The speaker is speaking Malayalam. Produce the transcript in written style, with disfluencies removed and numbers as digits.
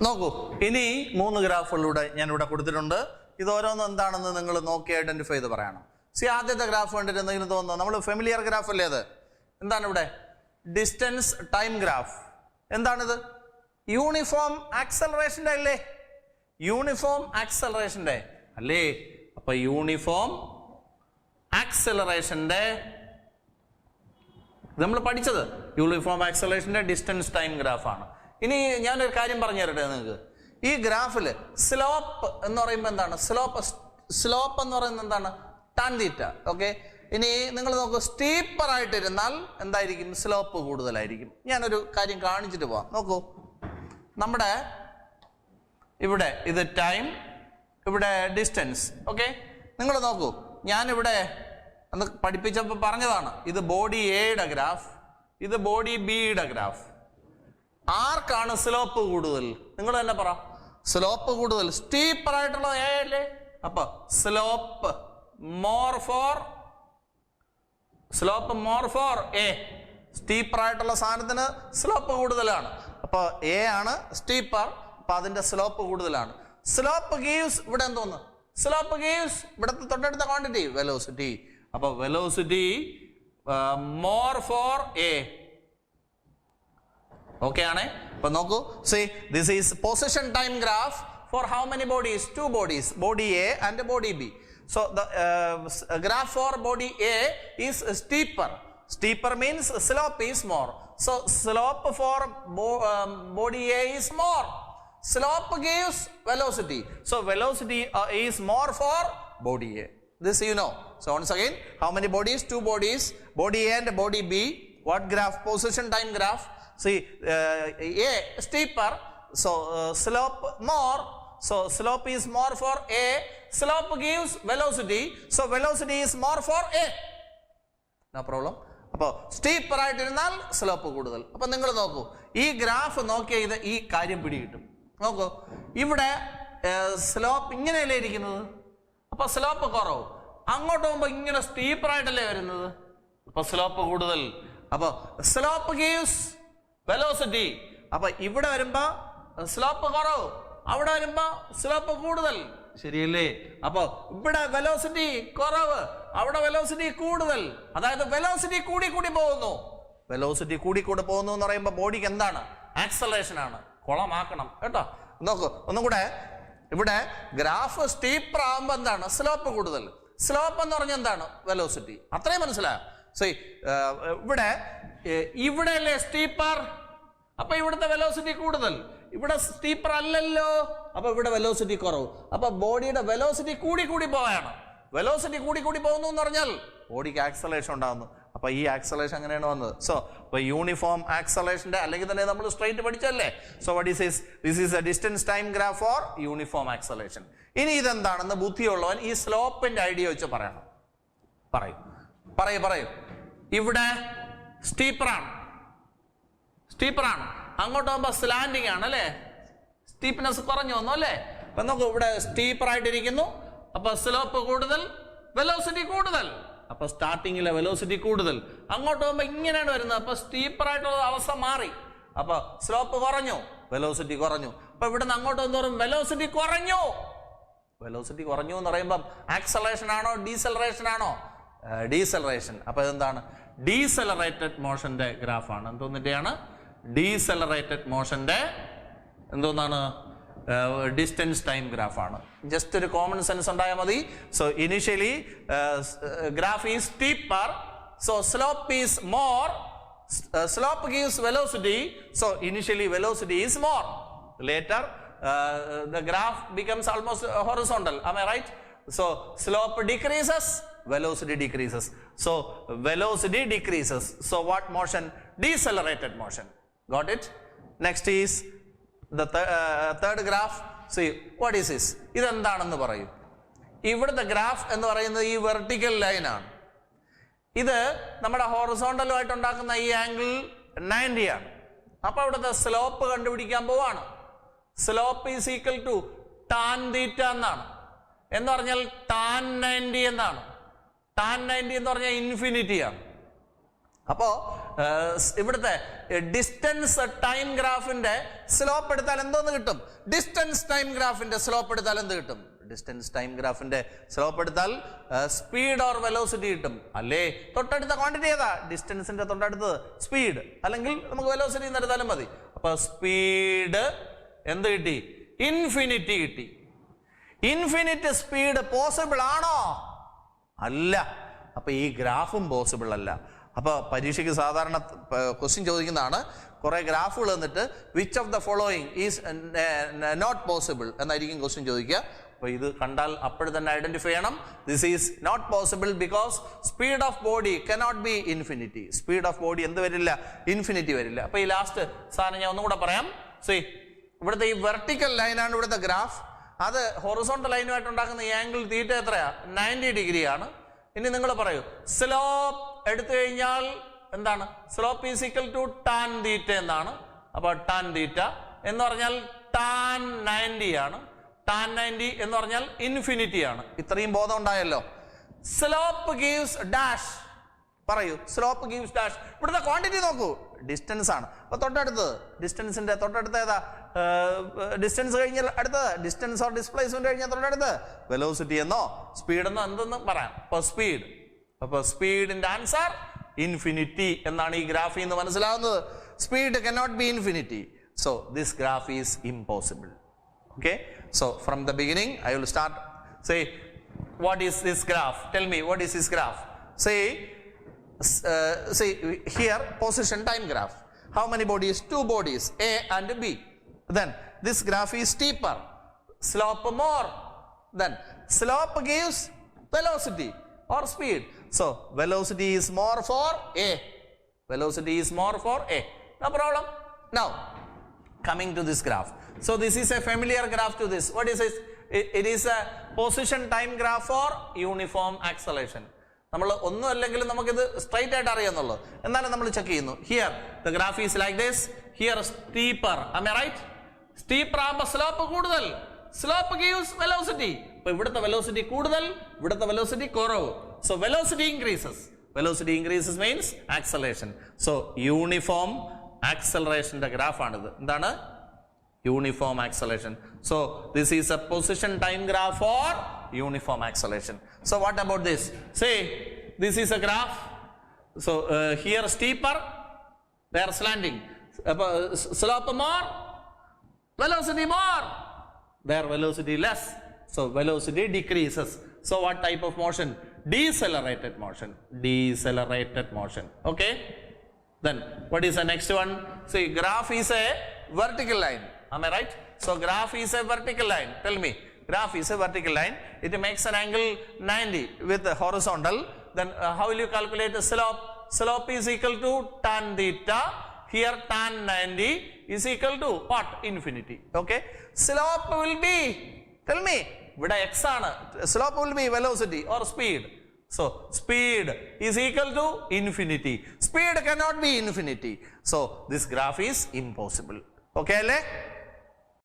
നോക്കൂ, ഇനി 3 ഗ്രാഫുകളിലൂടെ ഞാൻ ഇവിടെ കൊടുത്തിട്ടുണ്ട്. ഇത് ഓരോന്നും എന്താണെന്ന് നിങ്ങൾ നോക്കി ഐഡന്റിഫൈ ചെയ്ത് പറയണം. ആദ്യത്തെ ഗ്രാഫ് കണ്ടിട്ട് എന്തെങ്കിലും തോന്നുന്നു? നമ്മൾ ഫെമിലിയർ ഗ്രാഫ് അല്ലേ അത്? എന്താണ് ഇവിടെ? Distance time graph. എന്താണിത്? യൂണിഫോം ആക്സലറേഷന്റെ അല്ലേ? യൂണിഫോം ആക്സലറേഷന്റെ അല്ലേ? അപ്പൊ യൂണിഫോം ആക്സലറേഷന്റെ നമ്മൾ പഠിച്ചത് യൂണിഫോം ആക്സലറേഷന്റെ ഡിസ്റ്റൻസ് ടൈം ഗ്രാഫാണ്. ഇനി ഞാനൊരു കാര്യം പറഞ്ഞു തരട്ടെ നിങ്ങൾക്ക്. ഈ ഗ്രാഫിൽ സ്ലോപ്പ് എന്ന് പറയുമ്പോൾ എന്താണ്? സ്ലോപ്പ് എന്ന് പറയുന്നത് എന്താണ്? Tan theta. ഓക്കെ, ഇനി നിങ്ങൾ നോക്കൂ, സ്റ്റീപ്പർ ആയിട്ടിരുന്നാൽ എന്തായിരിക്കും? സ്ലോപ്പ് കൂടുതലായിരിക്കും. ഞാനൊരു കാര്യം കാണിച്ചിട്ട് പോവാം. നോക്കൂ, നമ്മുടെ ഇവിടെ ഇത് ടൈം, ഇവിടെ ഡിസ്റ്റൻസ്. ഓക്കെ, നിങ്ങൾ നോക്കൂ, ഞാനിവിടെ അന്ന് പഠിപ്പിച്ചപ്പോൾ പറഞ്ഞതാണ്, ഇത് ബോഡി എയുടെ ഗ്രാഫ്, ഇത് ബോഡി ബിയുടെ ഗ്രാഫ്. ആർക്കാണ് സ്ലോപ്പ് കൂടുതൽ? നിങ്ങൾ തന്നെ പറ. സ്ലോപ്പ് കൂടുതൽ സ്റ്റീപ്പർ ആയിട്ടുള്ള എ അല്ലേ? അപ്പൊ slope more for A. Steeper ആയിട്ടുള്ള സാധനത്തിന് സ്ലോപ്പ് കൂടുതലാണ്. അപ്പൊ എ ആണ് സ്റ്റീപ്പർ, അപ്പൊ അതിന്റെ സ്ലോപ്പ് കൂടുതലാണ്. സ്ലോപ്പ് ഗീവ്സ് ഇവിടെ എന്തോന്ന്? സ്ലോപ്പ് ഗീവ്സ് ഇവിടുത്തെ തൊട്ടടുത്ത ക്വാണ്ടിറ്റി വെലോസിറ്റി. അപ്പൊ velocity more for a. Okay ആണേ? അപ്പൊ നോക്കൂ, see this is position time graph for how many bodies? 2 bodies, body A and body B. So the graph for body A is steeper. Steeper means slope is more. So slope for body A is more. Slope gives velocity. So velocity is more for body A. This you know. So once again, how many bodies? 2 bodies, body A and body B. What graph? Position time graph. See, A steeper, so slope more. So slope is more for A. Slope gives velocity. So velocity is more for A. No problem. അപ്പോൾ സ്റ്റീപ്പർ ആയിട്ടിരുന്നാൽ സ്ലോപ്പ് കൂടുതൽ. അപ്പൊ നിങ്ങൾ നോക്കൂ, ഈ ഗ്രാഫ് നോക്കിയാൽ ഇത് ഈ കാര്യം പിടികിട്ടും. നോക്കൂ, ഇവിടെ സ്ലോപ്പ് ഇങ്ങനെയല്ലേ ഇരിക്കുന്നത്? അപ്പൊ സ്ലോപ്പ് കുറവ്. അങ്ങോട്ട് പോകുമ്പോ ഇങ്ങനെ സ്റ്റീപ്പർ ആയിട്ടല്ലേ വരുന്നത്? അപ്പൊ സ്ലോപ്പ് കൂടുതൽ. അപ്പൊ സ്ലോപ്പ് ഗീവ്സ് വെലോസിറ്റി. അപ്പൊ ഇവിടെ വരുമ്പോ സ്ലോപ്പ് കുറവ്, അവിടെ വരുമ്പോ സ്ലോപ്പ് കൂടുതൽ. ശരിയല്ലേ? അപ്പൊ ഇവിടെ വെലോസിറ്റി കുറവ്, അവിടെ വെലോസിറ്റി കൂടുതൽ. അതായത് വെലോസിറ്റി കൂടി പോകുന്നു. വെലോസിറ്റി കൂടി പോകുന്നു എന്ന് പറയുമ്പോൾ ബോഡിക്ക് എന്താണ്? ആക്സലറേഷൻ ആണ്. കൊളമാക്കണം കേട്ടോ. നോക്കൂ ഒന്നും കൂടെ, ഇവിടെ ഗ്രാഫ് സ്റ്റീപ്പർ ആകുമ്പോ എന്താണ്? സ്ലോപ്പ് കൂടുതൽ. സ്ലോപ്പ് എന്ന് പറഞ്ഞാൽ എന്താണ്? വെലോസിറ്റി. അത്രയും മനസ്സിലായോ? സോ ഇവിടെ അല്ലേ സ്റ്റീപ്പർ? അപ്പൊ ഇവിടുത്തെ വെലോസിറ്റി കൂടുതൽ. ഇവിടെ സ്റ്റീപ്പർ അല്ലല്ലോ, അപ്പൊ ഇവിടെ വെലോസിറ്റി കുറവ്. അപ്പൊ ബോഡിയുടെ വെലോസിറ്റി കൂടി പോവാണ്. വെലോസിറ്റി കൂടി പോകുന്നു എന്ന് പറഞ്ഞാൽ ബോഡിക്ക് ആക്സലേഷൻ ഉണ്ടാകുന്നു. അപ്പൊ ഈ ആക്സലേഷൻ അങ്ങനെയാണ് വന്നത്. സോ ഇപ്പൊ യൂണിഫോം ആക്സലേഷന്റെ അല്ലെങ്കിൽ തന്നെ നമ്മൾ സ്ട്രൈറ്റ് പഠിച്ചല്ലേ. So what this is a distance time graph for uniform acceleration. ഇനി ഇതെന്താണെന്ന് ബുദ്ധിയുള്ളവൻ ഈ സ്ലോപ്പിന്റെ ഐഡിയ വെച്ച് പറയണം. പറയൂ. ഇവിടെ സ്റ്റീപ്പറാണ്, അങ്ങോട്ട് പോകുമ്പോ സ്ലാൻഡിങ് ആണ് അല്ലേ? സ്റ്റീപ്നെസ് കുറഞ്ഞു വന്നു അല്ലേ? അപ്പൊ നോക്കൂ, ഇവിടെ സ്റ്റീപ്പർ ആയിട്ടിരിക്കുന്നു. അപ്പൊ സ്ലോപ്പ് കൂടുതൽ, വെലോസിറ്റി കൂടുതൽ. അപ്പൊ സ്റ്റാർട്ടിങ്ങിലെ വെലോസിറ്റി കൂടുതൽ, അങ്ങോട്ട് പോകുമ്പോ ഇങ്ങനെയാണ് വരുന്നത്. അപ്പൊ സ്റ്റീപ്പർ ആയിട്ടുള്ള അവസ്ഥ മാറി. അപ്പൊ സ്ലോപ്പ് കുറഞ്ഞു, വെലോസിറ്റി കുറഞ്ഞു. അപ്പൊ ഇവിടുന്ന് അങ്ങോട്ട് വന്നോറും വെലോസിറ്റി കുറഞ്ഞു എന്ന് പറയുമ്പോൾ ആക്സലറേഷൻ ആണോ ഡീസലറേഷൻ ആണോ? ഡീസലറേഷൻ. അപ്പൊ ഇതെന്താണ്? ഡീസലറേറ്റഡ് മോഷന്റെ ഗ്രാഫാണ്. എന്തോന്നിന്റെയാണ്? ഡീസലറേറ്റഡ് മോഷന്റെ എന്തോന്നാണ്? ഡിസ്റ്റൻസ് ടൈം ഗ്രാഫാണ്. ജസ്റ്റ് ഒരു കോമൺ സെൻസ് ഉണ്ടായാൽ മതി. So initially graph is steeper, so slope is more. Slope gives velocity, so initially velocity is more. Later the graph becomes almost horizontal. Am I right? So slope decreases, velocity decreases. So velocity decreases. So what motion? Decelerated motion. Got it? Next is the third graph. See, what is this? ഇതെന്താണെന്ന് പറയും. ഇവിടുത്തെ ഗ്രാഫ് എന്ന് പറയുന്നത് ഈ വെർട്ടിക്കൽ ലൈൻ ആണ്. ഇത് നമ്മുടെ ഹോറിസോണ്ടലുമായിട്ട് ഉണ്ടാക്കുന്ന ഈ ആംഗിൾ 90 ആണ്. അപ്പൊ ഇവിടുത്തെ സ്ലോപ്പ് കണ്ടുപിടിക്കാൻ പോവാണ്. Slope is equal to tan theta എന്നാണ്. എന്ന് പറഞ്ഞാൽ ടാൻ 90 എന്നാണ്. ടാൻ 90 എന്ന് പറഞ്ഞാൽ ഇൻഫിനിറ്റി ആണ്. അപ്പോൾ ഇവിടുത്തെ ഡിസ്റ്റൻസ് ടൈം ഗ്രാഫിന്റെ സ്ലോപ്പ് എടുത്താൽ എന്തോന്ന് കിട്ടും? ഡിസ്റ്റൻസ് ടൈം ഗ്രാഫിന്റെ സ്ലോപ്പ് എടുത്താൽ എന്ത് കിട്ടും? ഡിസ്റ്റൻസ് ടൈം ഗ്രാഫിന്റെ സ്ലോപ്പ് എടുത്താൽ സ്പീഡ് ഓർ വെലോസിറ്റി കിട്ടും അല്ലേ? തൊട്ടടുത്ത ക്വാണ്ടിറ്റി ഏതാ? ഡിസ്റ്റൻസിന്റെ തൊട്ടടുത്തത് സ്പീഡ്, അല്ലെങ്കിൽ നമുക്ക് വെലോസിറ്റി എന്ന് എടുത്താലും മതി. അപ്പൊ സ്പീഡ് എന്ത് കിട്ടി? ഇൻഫിനിറ്റി കിട്ടി. ഇൻഫിനിറ്റ് സ്പീഡ് പോസിബിൾ ആണോ? അല്ല. അപ്പൊ ഈ ഗ്രാഫും പോസിബിൾ അല്ല. അപ്പൊ പരീക്ഷയ്ക്ക് സാധാരണ ക്വസ്റ്റ്യൻ ചോദിക്കുന്നതാണ്, കുറെ ഗ്രാഫുകൾ തന്നിട്ട് which of the following is not possible എന്നായിരിക്കും ക്വസ്റ്റ്യൻ ചോദിക്കുക. അപ്പൊ ഇത് കണ്ടാൽ അപ്പോഴും തന്നെ ഐഡന്റിഫൈ ചെയ്യണം, this is not possible because speed of body cannot be infinity. Speed of body എന്ത് വരില്ല? ഇൻഫിനിറ്റി വരില്ല. അപ്പൊ ഈ ലാസ്റ്റ് സാധനം ഞാൻ ഒന്നും കൂടെ പറയാം. സി, ഇവിടുത്തെ ഈ വെർട്ടിക്കൽ ലൈനാണ് ഇവിടുത്തെ ഗ്രാഫ്. അത് ഹൊറിസോണ്ടൽ ലൈനുമായിട്ട് ഉണ്ടാക്കുന്ന ഈ ആംഗിൾ തീറ്റ എത്രയാ? 90 ഡിഗ്രി ആണ്. ഇനി നിങ്ങൾ പറയൂ, സ്ലോപ്പ് എടുത്തു കഴിഞ്ഞാൽ എന്താണ്? Slope is equal to tan theta എന്നാണ്. അപ്പൊ ടാൻ തീറ്റ എന്ന് പറഞ്ഞാൽ ടാൻ 90 ആണ്. ടാൻ 90 എന്ന് പറഞ്ഞാൽ ഇൻഫിനിറ്റി ആണ്. ഇത്രയും ബോധം ഉണ്ടായല്ലോ. Slope gives dash. പറയൂ, സ്ലോപ്പ് ഗീവ്സ് ഡാഷ്. ഇവിടുത്തെ ക്വാണ്ടിറ്റി നോക്കൂ, ഡിസ്റ്റൻസ് ആണ്. അപ്പൊ തൊട്ടടുത്തത് ഡിസ്റ്റൻസിന്റെ തൊട്ടടുത്ത് ഏതാ? ഡിസ്റ്റൻസ് കഴിഞ്ഞാൽ അടുത്തത് ഡിസ്റ്റൻസ് ഓർ ഡിസ്പ്ലേസ്മെന്റ് കഴിഞ്ഞാൽ തൊട്ടടുത്ത് വെലോസിറ്റി എന്നോ സ്പീഡ് എന്നോ എന്തെന്നും പറയാം. അപ്പൊ സ്പീഡ്. അപ്പൊ സ്പീഡിന്റെ ആൻസർ ഇൻഫിനിറ്റി എന്നാണ് ഈ ഗ്രാഫിൽ നിന്ന് മനസ്സിലാവുന്നത്. Speed cannot be infinity. So this graph is impossible. Okay. So from the beginning I will start. Say, what is this graph? Tell me, what is this graph? Say here position time graph. How many bodies? 2 bodies, A and B. Then this graph is steeper, slope more. Then slope gives velocity or speed. So velocity is more for A. Velocity is more for A. No problem. Now coming to this graph. So this is a familiar graph to this. What is this? It is a position time graph for uniform acceleration. നമ്മൾ ഒന്നും അല്ലെങ്കിലും നമുക്കിത് സ്ട്രൈറ്റ് ആയിട്ട് അറിയാന്നുള്ളൂ. എന്നാലും നമ്മൾ ചെക്ക് ചെയ്യുന്നു. Here the graph is like this. Here steeper. Am I right? Steeper ആകുമ്പോൾ സ്ലോപ്പ് കൂടുതൽ. Slope gives velocity. അപ്പൊ ഇവിടുത്തെ വെലോസിറ്റി കൂടുതൽ, ഇവിടുത്തെ വെലോസിറ്റി കുറവ്. So velocity increases. Velocity increases means acceleration. So uniform ആക്സലറേഷന്റെ ഗ്രാഫാണിത്. എന്താണ്? uniform acceleration. So this is a position time graph for uniform acceleration. So what about this? Say this is a graph. So here steeper, there slanting. Slope more, velocity more, there velocity less. So velocity decreases. So what type of motion? Decelerated motion. Decelerated motion. Okay. Then what is the next one? See, graph is a vertical line. Am I right? So graph is a vertical line. Tell me, graph is a vertical line. It makes an angle 90 with the horizontal. Then how will you calculate the slope? Slope is equal to tan theta. Here tan 90 is equal to what? Infinity. Okay. Slope will be, tell me, with x ആണ്. Slope will be velocity or speed. So speed is equal to infinity. Speed cannot be infinity. So this graph is impossible. Okay, alle?